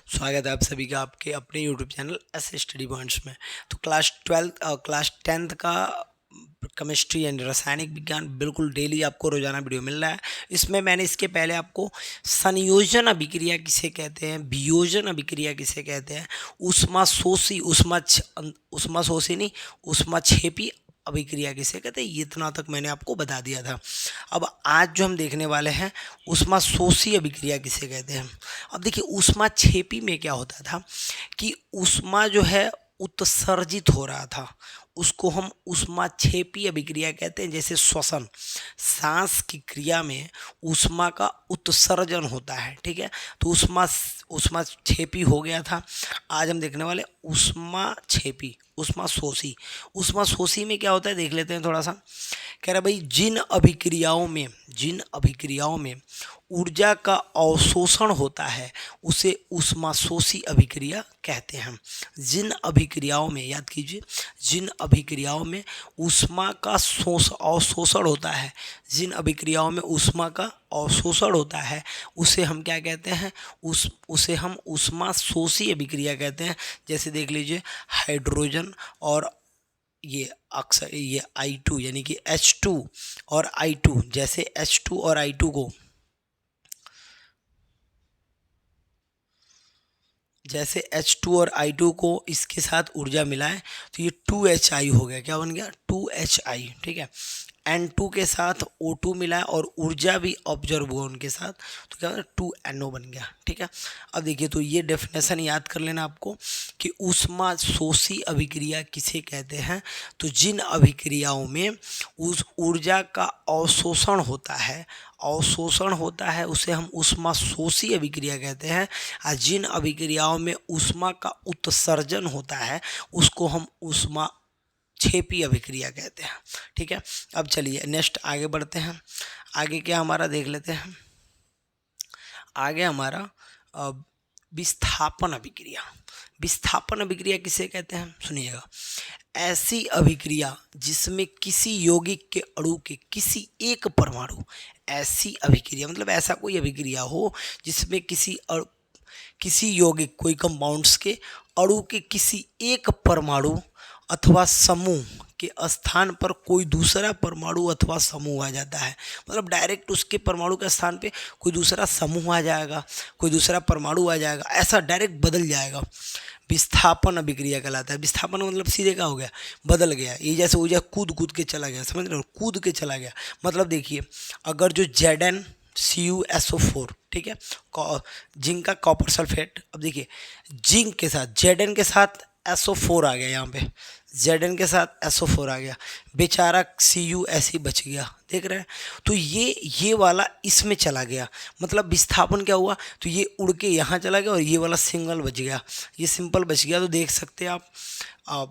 स्वागत है आप सभी का आपके अपने YouTube channel S study points में। तो क्लास 10th का केमिस्ट्री एंड रासायनिक विज्ञान बिल्कुल डेली आपको रोजाना वीडियो मिल रहा है। इसमें मैंने इसके पहले आपको संयोजन अभिक्रिया किसे कहते हैं, वियोजन अभिक्रिया किसे कहते हैं, ऊष्माक्षेपी अभिक्रिया किसे कहते हैं, ये इतना तक मैंने आपको बता दिया था। अब आज जो हम देखने वाले हैं ऊष्माशोषी अभिक्रिया किसे कहते हैं। अब देखिए ऊष्माक्षेपी में क्या होता था कि ऊष्मा जो है उत्सर्जित हो रहा था, उसको हम ऊष्माक्षेपी अभिक्रिया कहते हैं। जैसे श्वसन, सांस की क्रिया में ऊष्मा का उत्सर्जन होता है, ठीक है। तो ऊष्माक्षेपी हो गया था। आज हम देखने वाले ऊष्माक्षेपी, ऊष्माशोषी में क्या होता है देख लेते हैं थोड़ा सा। कह रहा भाई जिन अभिक्रियाओं में ऊर्जा का अवशोषण होता है उसे ऊष्माशोषी अभिक्रिया कहते हैं। जिन अभिक्रियाओं में, याद कीजिए, जिन अभिक्रियाओं में ऊष्मा का अवशोषण होता है, जिन अभिक्रियाओं में ऊष्मा का अवशोषण होता है उसे हम क्या कहते हैं, उसे हम ऊष्माशोषी अभिक्रिया कहते हैं। जैसे देख लीजिए हाइड्रोजन और ये अक्सर ये I2 यानी कि H2 और I2, जैसे H2 और I2 को, जैसे H2 और I2 को इसके साथ ऊर्जा मिलाए तो ये 2HI हो गया। क्या बन गया? 2HI, ठीक है। N2 के साथ O2 मिलाए और ऊर्जा भी ऑब्जर्व हुआ उनके साथ, तो क्या बना? 2NO बन गया, ठीक है। अब देखिए तो ये डेफिनेशन याद कर लेना आपको कि ऊष्माशोषी अभिक्रिया किसे कहते हैं। तो जिन अभिक्रियाओं में उस ऊर्जा का अवशोषण होता है उसे हम ऊष्माशोषी अभिक्रिया कहते हैं। और जिन अभिक्रियाओं में ऊष्मा का उत्सर्जन होता है उसको हम ऊष्माक्षेपी अभिक्रिया कहते हैं, ठीक है। अब चलिए नेक्स्ट आगे बढ़ते हैं। आगे क्या हमारा देख लेते हैं। आगे हमारा विस्थापन अभिक्रिया। विस्थापन अभिक्रिया किसे कहते हैं, सुनिएगा। ऐसी अभिक्रिया जिसमें किसी यौगिक के अणु के किसी एक परमाणु, ऐसी अभिक्रिया मतलब ऐसा कोई अभिक्रिया हो जिसमें किसी यौगिक, कोई कंपाउंड्स के अणु के किसी एक परमाणु अथवा समूह के स्थान पर कोई दूसरा परमाणु अथवा समूह आ जाता है। मतलब डायरेक्ट उसके परमाणु के स्थान पे कोई दूसरा समूह आ जाएगा, कोई दूसरा परमाणु आ जाएगा, ऐसा डायरेक्ट बदल जाएगा, विस्थापन अभिक्रिया कहलाता है। विस्थापन मतलब सीधे का हो गया, बदल गया। ये जैसे हो जाए कूद के चला गया, समझ रहे हो, कूद के चला गया। मतलब देखिए अगर जो ZnCuSO4, ठीक है, जिंक का कॉपर सल्फेट, अब देखिए जिंक के साथ Zn के साथ SO4 आ गया, यहाँ पे Zn के साथ SO4 आ गया, बेचारा Cu ऐसे ही बच गया, देख रहे हैं। तो ये वाला इसमें चला गया, मतलब विस्थापन क्या हुआ, तो ये उड़ के यहाँ चला गया और ये वाला सिंगल बच गया, ये सिंपल बच गया। तो देख सकते हैं आप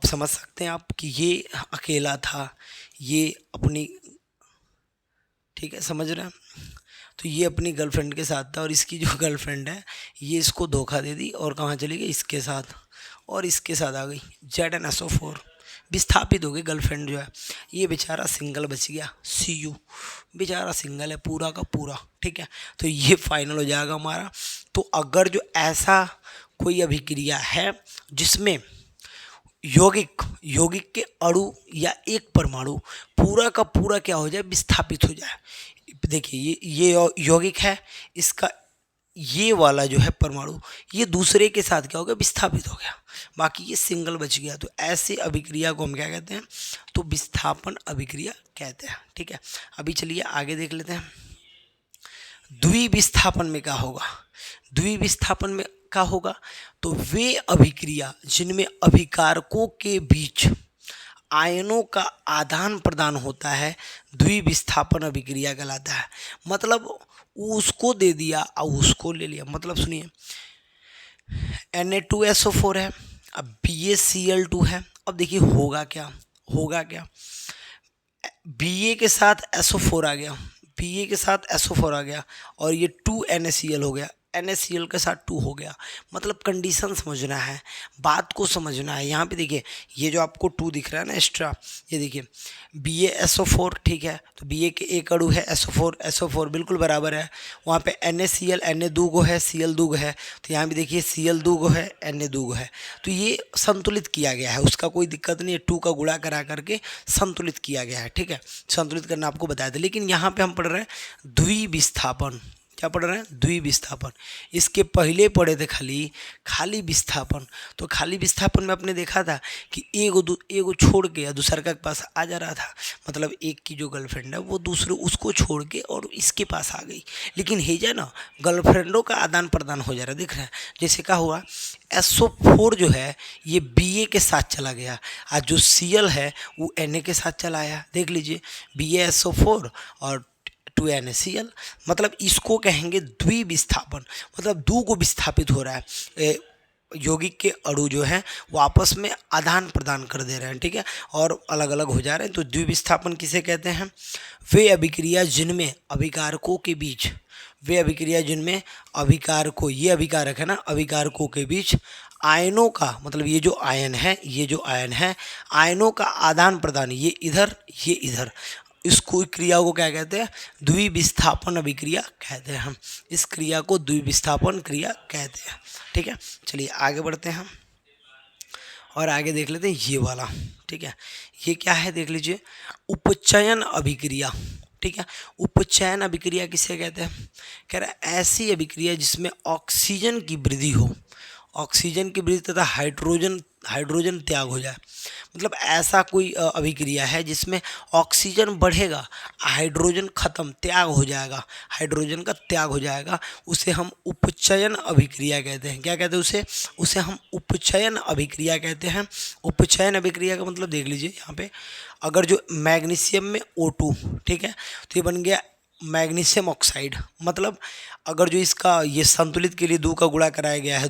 समझ सकते हैं आप कि ये अकेला था, ये अपनी, ठीक है, समझ रहे हैं। तो ये अपनी गर्लफ्रेंड के साथ था और इसकी जो गर्लफ्रेंड है ये इसको धोखा दे दी और कहाँ चली गई, इसके साथ, और इसके साथ आ गई ZnSO4, विस्थापित हो गई गर्लफ्रेंड जो है। ये बेचारा सिंगल बच गया, Cu बेचारा सिंगल है पूरा का पूरा, ठीक है। तो ये फाइनल हो जाएगा हमारा। तो अगर जो ऐसा कोई अभिक्रिया है जिसमें यौगिक के अणु या एक परमाणु पूरा का पूरा क्या हो जाए, विस्थापित हो जाए। देखिए ये यौगिक है, इसका ये वाला जो है परमाणु ये दूसरे के साथ क्या हो गया, विस्थापित हो गया, बाकी ये सिंगल बच गया। तो ऐसे अभिक्रिया को हम क्या कहते हैं, तो विस्थापन अभिक्रिया कहते हैं, ठीक है। अभी चलिए आगे देख लेते हैं। द्विविस्थापन में क्या होगा, द्विविस्थापन में क्या होगा, तो वे अभिक्रिया जिनमें अभिकारकों के बीच आयनों का आदान प्रदान होता है द्विविस्थापन अभिक्रिया कहलाता है। मतलब उसको दे दिया और उसको ले लिया। मतलब सुनिए Na2SO4 है, अब BaCl2 है। अब देखिए होगा क्या, Ba के साथ SO4 आ गया, Ba के साथ SO4 आ गया और ये 2NaCl हो गया, NaCl के साथ 2 हो गया। मतलब कंडीशन समझना है, बात को समझना है। यहाँ पे देखिए ये जो आपको 2 दिख रहा है ना एक्स्ट्रा, ये देखिए BaSO4, ठीक है, तो Ba के एक अणु है SO4 बिल्कुल बराबर है। वहाँ पे NaCl Na दूगो है, Cl दूगो है, तो यहाँ भी देखिए Cl दूगो है, Na दूगो है, तो ये संतुलित किया गया है, उसका कोई दिक्कत नहीं है, 2 का गुणा करा करके संतुलित किया गया है, ठीक है। संतुलित करना आपको बताया था। लेकिन यहाँ पे हम पढ़ रहे हैं द्विविस्थापन। क्या पढ़ रहे हैं? द्विविस्थापन। इसके पहले पढ़े थे खाली विस्थापन। तो खाली विस्थापन में आपने देखा था कि एगो छोड़ के या दूसरा के पास आ जा रहा था, मतलब एक की जो गर्लफ्रेंड है वो दूसरे उसको छोड़ के और इसके पास आ गई। लेकिन हेजा ना गर्लफ्रेंडों का आदान प्रदान हो जा रहा है, दिख रहा है। जैसे क्या हुआ, SO4 जो है ये Ba के साथ चला गया, आज जो Cl है वो Na के साथ चला आया। देख लीजिए BaSO4 और 2NaCl, मतलब इसको कहेंगे द्विविस्थापन, मतलब दो को विस्थापित हो रहा है। यौगिक के अणु जो हैं वो आपस में आदान प्रदान कर दे रहे हैं, ठीक है, और अलग अलग हो जा रहे हैं। तो द्विविस्थापन किसे कहते हैं? वे अभिक्रिया जिनमें अभिकारकों के बीच, वे अभिक्रिया जिनमें अभिकारकों, ये अभिकारक है ना, अभिकारकों के बीच आयनों का, मतलब ये जो आयन है आयनों का आदान प्रदान, ये इधर ये इधर, इसको क्रिया को क्या कहते हैं? द्विविस्थापन अभिक्रिया कहते हैं हम। इस क्रिया को द्विविस्थापन क्रिया कहते हैं, ठीक है। चलिए आगे बढ़ते हैं और आगे देख लेते हैं ये वाला, ठीक है। ये क्या है देख लीजिए, उपचयन अभिक्रिया, ठीक है। उपचयन अभिक्रिया किसे कहते हैं? कह रहा है ऐसी अभिक्रिया जिसमें ऑक्सीजन की वृद्धि हो, ऑक्सीजन की वृद्धि तथा हाइड्रोजन त्याग हो जाए। मतलब ऐसा कोई अभिक्रिया है जिसमें ऑक्सीजन बढ़ेगा, हाइड्रोजन खत्म, त्याग हो जाएगा, हाइड्रोजन का त्याग हो जाएगा, उसे हम उपचयन अभिक्रिया कहते हैं। क्या कहते हैं उसे हम उपचयन अभिक्रिया कहते हैं। उपचयन अभिक्रिया का मतलब देख लीजिए यहाँ पे, अगर जो मैग्नीशियम में O2, ठीक है, तो ये बन गया मैग्नीशियम ऑक्साइड। मतलब अगर जो इसका ये संतुलित के लिए 2 का गुणा कराया गया है,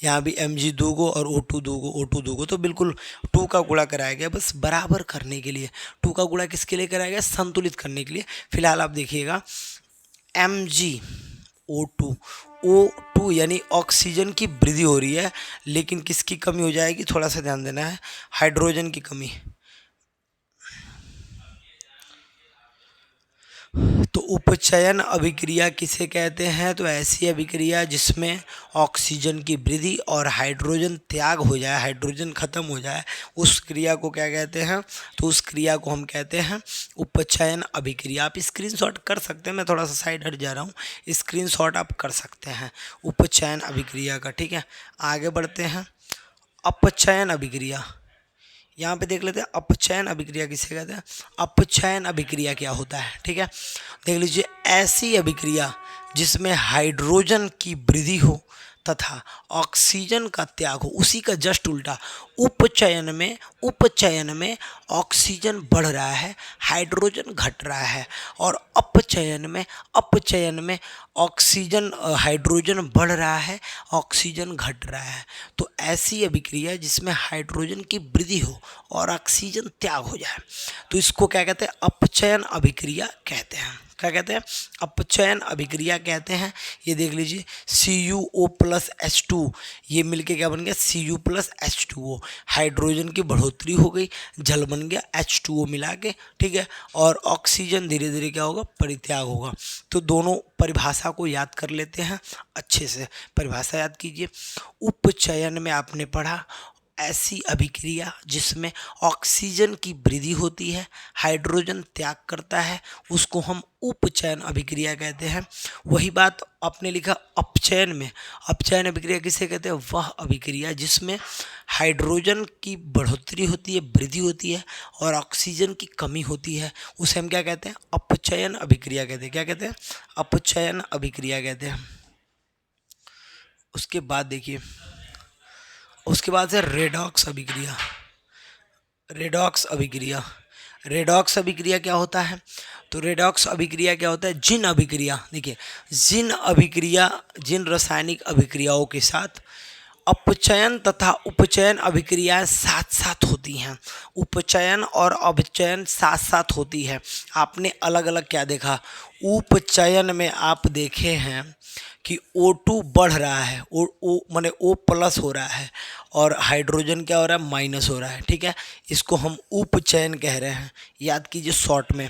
यहाँ भी Mg दूगो और O2 दूगो, तो बिल्कुल 2 का गुणा कराया गया, बस बराबर करने के लिए। 2 का गुणा किसके लिए कराया गया? संतुलित करने के लिए। फिलहाल आप देखिएगा MgO2 यानी ऑक्सीजन की वृद्धि हो रही है, लेकिन किसकी कमी हो जाएगी? थोड़ा सा ध्यान देना है, हाइड्रोजन की कमी। तो उपचयन अभिक्रिया किसे कहते हैं? तो ऐसी अभिक्रिया जिसमें ऑक्सीजन की वृद्धि और हाइड्रोजन त्याग हो जाए, हाइड्रोजन खत्म हो जाए, उस क्रिया को क्या कहते हैं? तो उस क्रिया को हम कहते हैं उपचयन अभिक्रिया। आप स्क्रीनशॉट कर सकते हैं, मैं थोड़ा सा साइड हट जा रहा हूँ, स्क्रीनशॉट आप कर सकते हैं उपचयन अभिक्रिया का, ठीक है। आगे बढ़ते हैं, अपचयन अभिक्रिया। यहाँ पे देख लेते हैं अपचयन अभिक्रिया किसे कहते हैं। अपचयन अभिक्रिया क्या होता है, ठीक है, देख लीजिए। ऐसी अभिक्रिया जिसमें हाइड्रोजन की वृद्धि हो तथा ऑक्सीजन का त्याग हो, उसी का जस्ट उल्टा। उपचयन में ऑक्सीजन बढ़ रहा है, हाइड्रोजन घट रहा है, और अपचयन में ऑक्सीजन हाइड्रोजन बढ़ रहा है, ऑक्सीजन घट रहा है। तो ऐसी अभिक्रिया जिसमें हाइड्रोजन की वृद्धि हो और ऑक्सीजन त्याग हो जाए, तो इसको क्या कहते हैं? अपचयन अभिक्रिया कहते हैं। क्या कहते हैं? अपचयन अभिक्रिया कहते हैं। ये देख लीजिए CuO+H2, ये मिलके क्या बन गया? Cu+H2O, हाइड्रोजन की बढ़ोतरी हो गई, जल बन गया H2O मिला के, ठीक है, और ऑक्सीजन धीरे धीरे क्या होगा? परित्याग होगा। तो दोनों परिभाषा को याद कर लेते हैं, अच्छे से परिभाषा याद कीजिए। उपचयन में आपने पढ़ा ऐसी अभिक्रिया जिसमें ऑक्सीजन की वृद्धि होती है, हाइड्रोजन त्याग करता है, उसको हम उपचयन अभिक्रिया कहते हैं। वही बात आपने लिखा अपचयन में। अपचयन अभिक्रिया किसे कहते हैं? वह अभिक्रिया जिसमें हाइड्रोजन की बढ़ोतरी होती है, वृद्धि होती है, और ऑक्सीजन की कमी होती है, उसे हम क्या कहते हैं? अपचयन अभिक्रिया कहते हैं। क्या कहते हैं? अपचयन अभिक्रिया कहते हैं। उसके बाद देखिए, उसके बाद से रेडॉक्स अभिक्रिया। रेडॉक्स अभिक्रिया क्या होता है? तो रेडॉक्स अभिक्रिया क्या होता है? देखिए जिन रासायनिक अभिक्रियाओं के साथ अपचयन तथा उपचयन अभिक्रियाएं साथ साथ होती हैं। उपचयन और अपचयन साथ साथ होती है। आपने अलग अलग क्या देखा, उपचयन में आप देखे हैं कि O2 बढ़ रहा है, ओ माने O+ हो रहा है और हाइड्रोजन क्या हो रहा है, माइनस हो रहा है। ठीक है, इसको हम उपचयन कह रहे हैं, याद कीजिए शॉर्ट में।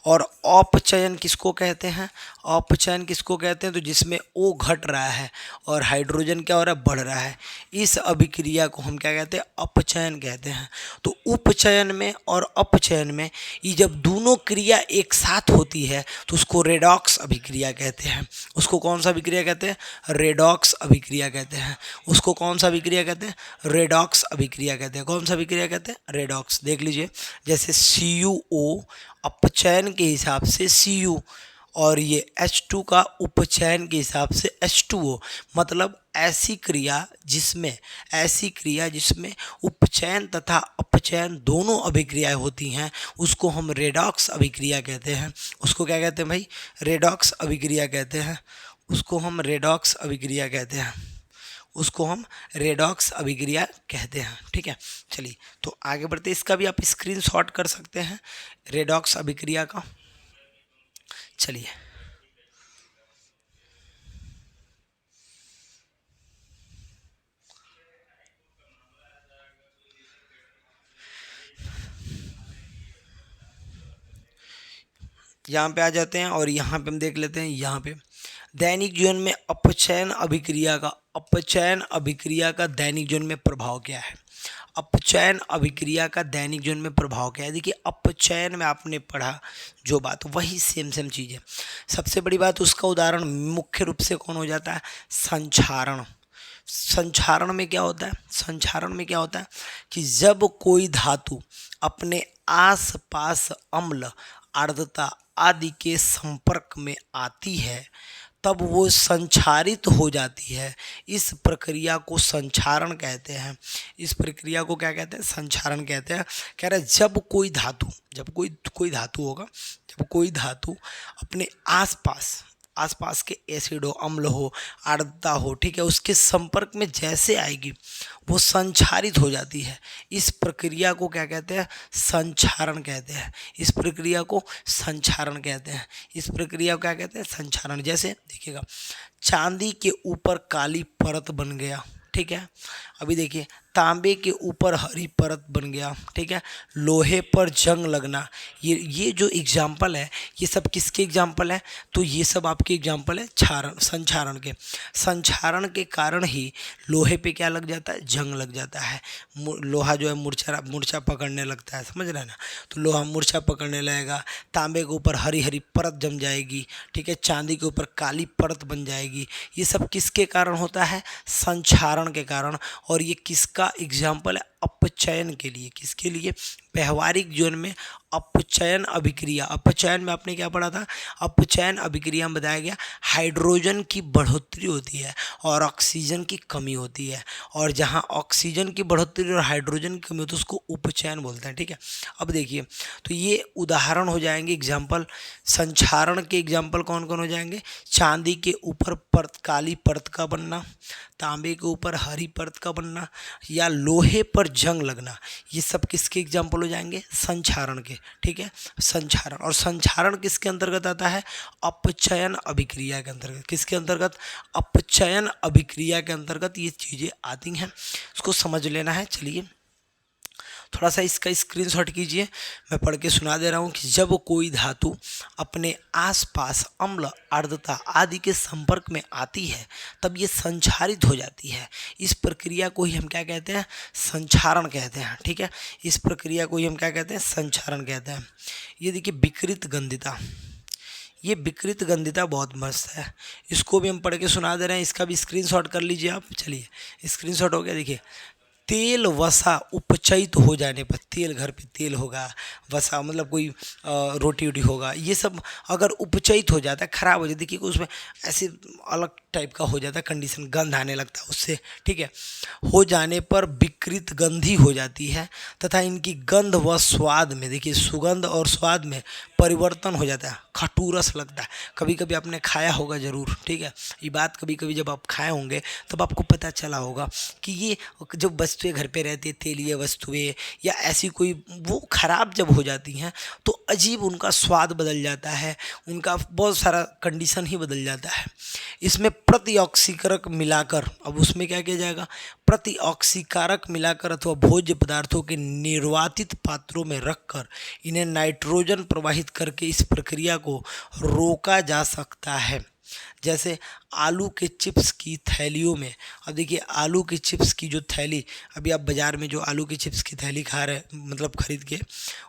और अपचयन किसको कहते हैं, अपचयन किसको कहते हैं, तो जिसमें O घट रहा है और हाइड्रोजन क्या हो रहा है, बढ़ रहा है। इस अभिक्रिया को हम क्या कहते हैं, अपचयन कहते हैं। तो उपचयन में और अपचयन में ये जब दोनों क्रिया एक साथ होती है तो उसको रेडॉक्स अभिक्रिया कहते हैं। उसको कौन सा अभिक्रिया कहते हैं, रेडॉक्स अभिक्रिया कहते हैं। उसको कौन सा अभिक्रिया कहते हैं, रेडॉक्स अभिक्रिया कहते हैं। कौन सा अभिक्रिया कहते हैं, रेडॉक्स। देख लीजिए, जैसे CuO अपचयन के हिसाब से Cu और ये H2 का उपचयन के हिसाब से H2O। मतलब ऐसी क्रिया जिसमें उपचयन तथा अपचयन दोनों अभिक्रियाएं होती हैं उसको हम रेडॉक्स अभिक्रिया कहते हैं। उसको क्या कहते हैं भाई, रेडॉक्स अभिक्रिया कहते हैं। उसको हम रेडॉक्स अभिक्रिया कहते हैं। उसको हम रेडॉक्स अभिक्रिया कहते हैं। ठीक है, चलिए तो आगे बढ़ते। इसका भी आप स्क्रीनशॉट कर सकते हैं रेडॉक्स अभिक्रिया का। चलिए यहाँ पे आ जाते हैं और यहाँ पे हम देख लेते हैं। यहाँ पे दैनिक जीवन में अपचयन अभिक्रिया का दैनिक जीवन में प्रभाव क्या है। अपचयन अभिक्रिया का दैनिक जीवन में प्रभाव क्या है। देखिए, अपचयन में आपने पढ़ा जो बात वही सेम चीज़ है। सबसे बड़ी बात, उसका उदाहरण मुख्य रूप से कौन हो जाता है, संक्षारण। संक्षारण में क्या होता है, संक्षारण में क्या होता है कि जब कोई धातु अपने आसपास अम्ल, आर्द्रता आदि के संपर्क में आती है तब वो संक्षारित हो जाती है। इस प्रक्रिया को संक्षारण कहते हैं। इस प्रक्रिया को क्या कहते हैं, संक्षारण कहते हैं। कह रहे जब कोई धातु होगा, जब कोई धातु अपने आसपास के एसिड हो, अम्ल हो, आर्द्रता हो, ठीक है, उसके संपर्क में जैसे आएगी वो संक्षारित हो जाती है। इस प्रक्रिया को क्या कहते हैं, संक्षारण कहते हैं। इस प्रक्रिया को संक्षारण कहते हैं। इस प्रक्रिया को क्या कहते हैं, संक्षारण। जैसे देखिएगा, चांदी के ऊपर काली परत बन गया, ठीक है। अभी देखिए, तांबे के ऊपर हरी परत बन गया, ठीक है। लोहे पर जंग लगना, ये जो एग्जाम्पल है ये सब किसके एग्जाम्पल है, तो ये सब आपके एग्जाम्पल है संक्षारण के। संक्षारण के कारण ही लोहे पे क्या लग जाता है, जंग लग जाता है। लोहा जो है मूर्छा पकड़ने लगता है, समझ रहे हैं ना। तो लोहा मूर्छा पकड़ने लगेगा, तांबे के ऊपर हरी हरी परत जम जाएगी, ठीक है, चांदी के ऊपर काली परत बन जाएगी। ये सब किसके कारण होता है, संक्षारण के कारण। और ये किसका एग्जाम्पल है, अपचयन के लिए। किसके लिए, व्यवहारिक जीवन में अपचयन अभिक्रिया। अपचयन में आपने क्या पढ़ा था, अपचयन अभिक्रिया में बताया गया हाइड्रोजन की बढ़ोतरी होती है और ऑक्सीजन की कमी होती है। और जहाँ ऑक्सीजन की बढ़ोतरी और हाइड्रोजन की कमी होती है उसको उपचयन बोलते हैं, ठीक है। अब देखिए, तो ये उदाहरण हो जाएंगे एग्जाम्पल। संक्षारण के एग्जाम्पल कौन कौन हो जाएंगे, चांदी के ऊपर काली परत का बनना, तांबे के ऊपर हरी परत का बनना, या लोहे पर जंग लगना। ये सब किसके एग्जाम्पल हो जाएंगे, संक्षारण के, ठीक है। संक्षारण, और संक्षारण किसके अंतर्गत आता है, अपचयन अभिक्रिया के अंतर्गत। किसके अंतर्गत, अपचयन अभिक्रिया के अंतर्गत ये चीज़ें आती हैं, उसको समझ लेना है। चलिए थोड़ा सा इसका स्क्रीनशॉट कीजिए, मैं पढ़ के सुना दे रहा हूँ कि जब कोई धातु अपने आसपास अम्ल, आर्द्रता आदि के संपर्क में आती है तब ये संक्षारित हो जाती है। इस प्रक्रिया को ही हम क्या कहते हैं, संक्षारण कहते हैं, ठीक है। इस प्रक्रिया को ही हम क्या कहते हैं, संक्षारण कहते हैं। ये देखिए विकृत गंधिता, ये विकृत गंधिता बहुत मस्त है, इसको भी हम पढ़ के सुना दे रहे हैं। इसका भी स्क्रीनशॉट कर लीजिए आप। चलिए स्क्रीनशॉट हो गया। देखिए, तेल वसा उपचयित हो जाने पर, तेल घर पे तेल होगा, वसा मतलब कोई रोटी वोटी होगा, ये सब अगर उपचयित हो जाता है, खराब हो जाता है, देखिए उसमें ऐसे अलग टाइप का हो जाता है, कंडीशन गंध आने लगता है उससे, ठीक है। हो जाने पर विकृत गंधी हो जाती है तथा इनकी गंध व स्वाद में, देखिए सुगंध और स्वाद में परिवर्तन हो जाता है, खटूरस लगता है। कभी कभी आपने खाया होगा ज़रूर, ठीक है, ये बात कभी कभी जब आप खाए होंगे तब आपको पता चला होगा कि ये जब वस्तुएं घर पे रहती है, तेलीय वस्तुएं या ऐसी कोई वो खराब जब हो जाती हैं तो अजीब उनका स्वाद बदल जाता है, उनका बहुत सारा कंडीशन ही बदल जाता है। इसमें प्रतिऑक्सीकारक मिलाकर, अब उसमें क्या किया जाएगा, प्रतिऑक्सीकारक मिलाकर अथवा भोज्य पदार्थों के निर्वातित पात्रों में रखकर इन्हें नाइट्रोजन प्रवाहित करके इस प्रक्रिया को रोका जा सकता है। जैसे आलू के चिप्स की थैलियों में, अब देखिए आलू के चिप्स की जो थैली, अभी आप बाज़ार में जो आलू के चिप्स की थैली खा रहे हैं, मतलब खरीद के,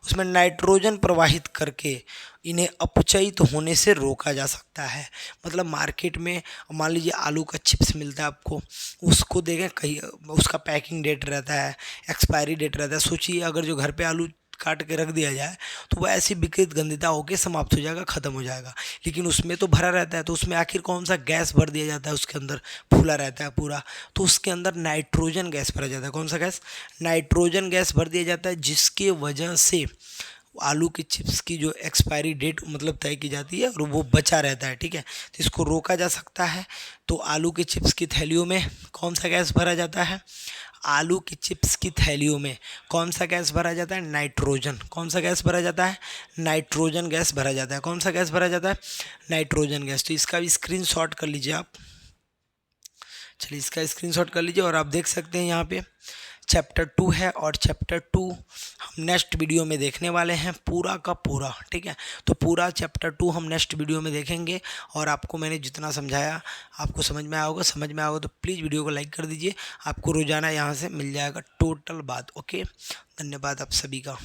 उसमें नाइट्रोजन प्रवाहित करके इन्हें अपचयित होने से रोका जा सकता है। मतलब मार्केट में मान लीजिए आलू का चिप्स मिलता है आपको, उसको देखें कहीं उसका पैकिंग डेट रहता है, एक्सपायरी डेट रहता है। सोचिए अगर जो घर पे आलू काट के रख दिया जाए तो वह ऐसी विकृत गंधिता होकर समाप्त हो जाएगा, ख़त्म हो जाएगा। लेकिन उसमें तो भरा रहता है, तो उसमें आखिर कौन सा गैस भर दिया जाता है, उसके अंदर फूला रहता है पूरा, तो उसके अंदर नाइट्रोजन गैस भरा जाता है। कौन सा गैस, नाइट्रोजन गैस भर दिया जाता है, जिसके वजह से आलू के चिप्स की जो एक्सपायरी डेट मतलब तय की जाती है और वो बचा रहता है, ठीक है। तो इसको रोका जा सकता है। तो आलू के चिप्स की थैलियों में कौन सा गैस भरा जाता है, आलू की चिप्स की थैलियों में कौन सा गैस भरा जाता है, नाइट्रोजन। कौन सा गैस भरा जाता है, नाइट्रोजन गैस भरा जाता है। कौन सा गैस भरा जाता है, नाइट्रोजन गैस। तो इसका भी स्क्रीनशॉट कर लीजिए आप, चलिए इसका स्क्रीनशॉट कर लीजिए। और आप देख सकते हैं यहाँ पे चैप्टर 2 है और चैप्टर 2 हम नेक्स्ट वीडियो में देखने वाले हैं पूरा का पूरा, ठीक है। तो पूरा चैप्टर 2 हम नेक्स्ट वीडियो में देखेंगे और आपको मैंने जितना समझाया आपको समझ में आया होगा तो प्लीज़ वीडियो को लाइक कर दीजिए। आपको रोज़ाना यहाँ से मिल जाएगा टोटल बात। ओके, धन्यवाद आप सभी का।